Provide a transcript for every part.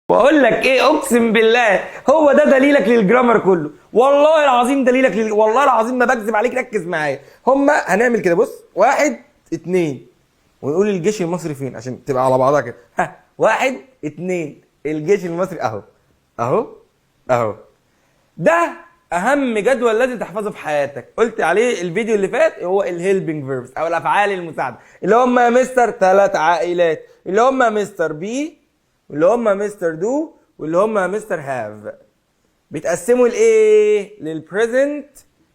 واقول لك ايه، اقسم بالله هو ده دليلك للجرامر كله، والله العظيم دليلك والله العظيم ما بكذب عليك، ركز معايا. هنعمل كده، بص، 1 2 ونقول الجيش المصري فين عشان تبقى على بعضها كده. 1 2 الجيش المصري اهو اهو اهو. ده اهم جدول لازم تحفظه في حياتك، قلت عليه الفيديو اللي فات، هو الهيلبنج فيربس او الافعال المساعده، اللي هم يا مستر 3 عائلات، اللي هم مستر بي، واللي هم مستر دو، واللي هم مستر هاف. بيتقسموا لايه؟ للبريزنت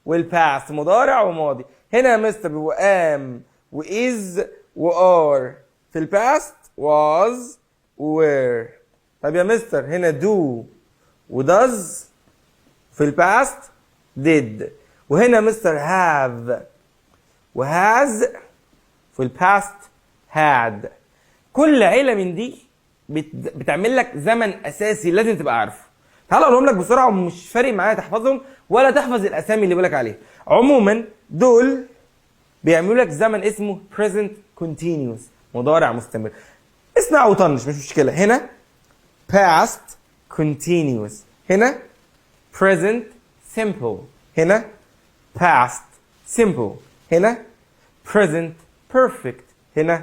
والباست، مضارع وماضي. هنا يا مستر بيبقوا ام واز وار، في الباست was were. طب يا مستر هنا do وداز، في الباست did. وهنا مستر have وهاز، في الباست had. كل عيله من دي بتعمل لك زمن اساسي لازم تبقى عارفه. تعال اقولهم لك بسرعه، ومش فارق معايا تحفظهم ولا تحفظ الاسامي اللي بقولك عليها. عموما دول بيعملوا لك زمن اسمه present continuous، مضارع مستمر. اسمع وطنش مش مشكله. هنا past continuous، هنا present simple، هنا past simple، هنا present perfect، هنا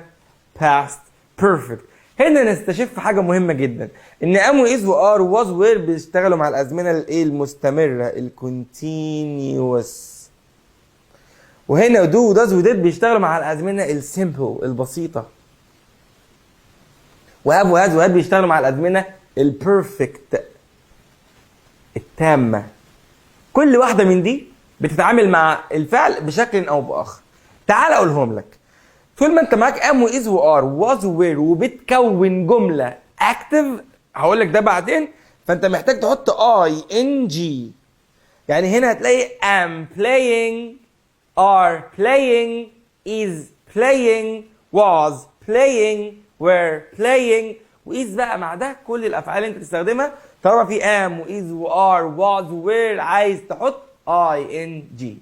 past perfect. هنا نستشف حاجة مهمة جدا، ان ام واز وار وواز وير بيشتغلوا مع الازمنة الايه المستمرة الكونتينيوس. وهنا دو وداز وديد بيشتغلوا مع الازمنة السيمبل البسيطة. وهاب وهاز وهاد بيشتغلوا مع الازمنة البيرفكت التامة. كل واحدة من دي بتتعامل مع الفعل بشكل او باخر. تعال اقولهم لك. طول ما انت معاك ام واز وار واز وير وبتكون جمله اكتف، هقول لك ده بعدين، فانت محتاج تحط اي ان جي. يعني هنا هتلاقي am playing، are playing، is playing، was playing، were playing. وإز بقى مع ده كل الافعال اللي انت تستخدمها طالما في am واز وار was were عايز تحط اي ان جي.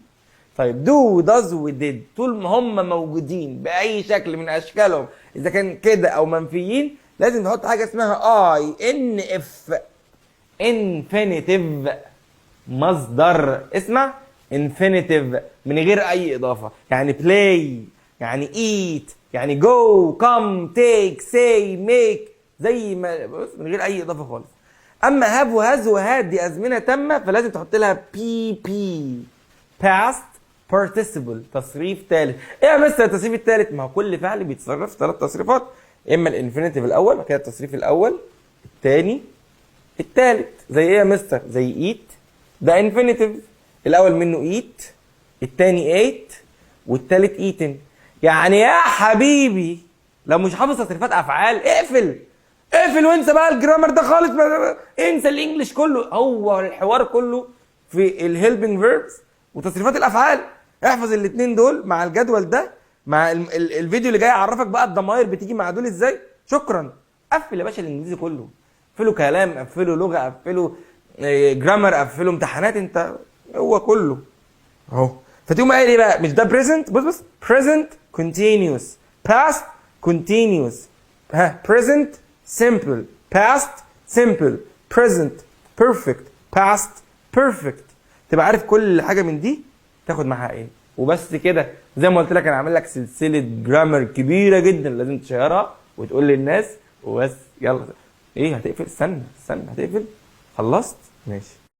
طيب دو does وديد طول ما هم موجودين باي شكل من اشكالهم، اذا كان كده او منفيين، لازم نحط حاجه اسمها اي ان اف، infinitive، مصدر. اسمع، infinitive من غير اي اضافه. يعني play، يعني eat، يعني go come take say make، زي ما بص من غير اي اضافه خالص. اما have وهاز وهاد دي ازمنه تامه، فلازم تحط لها بي بي، past participle، تصريف ثالث. ايه يا مستر التصريف الثالث؟ ما هو كل فعل بيتصرف 3 تصريفات، اما الانفينيتيف الاول، بعد كده التصريف الاول، الثاني، الثالث. زي ايه يا مستر؟ زي ايت، ده انفينيتيف، الاول منه ايت، الثاني ايت، والثالث ايتن. يعني يا حبيبي لو مش حافظ تصريفات افعال اقفل اقفل وانسى بقى الجرامر ده خالص، انسى الانجليش كله. هو الحوار كله في الهيلبنج فيربس وتصريفات الافعال. احفظ الاثنين دول مع الجدول ده، مع الفيديو اللي جاي اعرفك بقى الضمائر بتيجي مع دول ازاي. شكرا. قفل يا باشا الانجليزي كله، قفله كلام، قفله لغه، قفله جرامر، قفله امتحانات، انت هو كله اهو. فتقوم قايل ايه بقى؟ مش ده بريزنت؟ بص بص، present continuous، past continuous، ها present simple، past simple، present perfect، past perfect. تبقى عارف كل حاجه من دي تاخد معاها ايه. وبس كده، زي ما قلت لك انا عامل لك سلسله جرامر كبيره جدا لازم تشيرها وتقول للناس وبس. يلا ايه هتقفل؟ استنى هتقفل؟ خلصت؟ ماشي.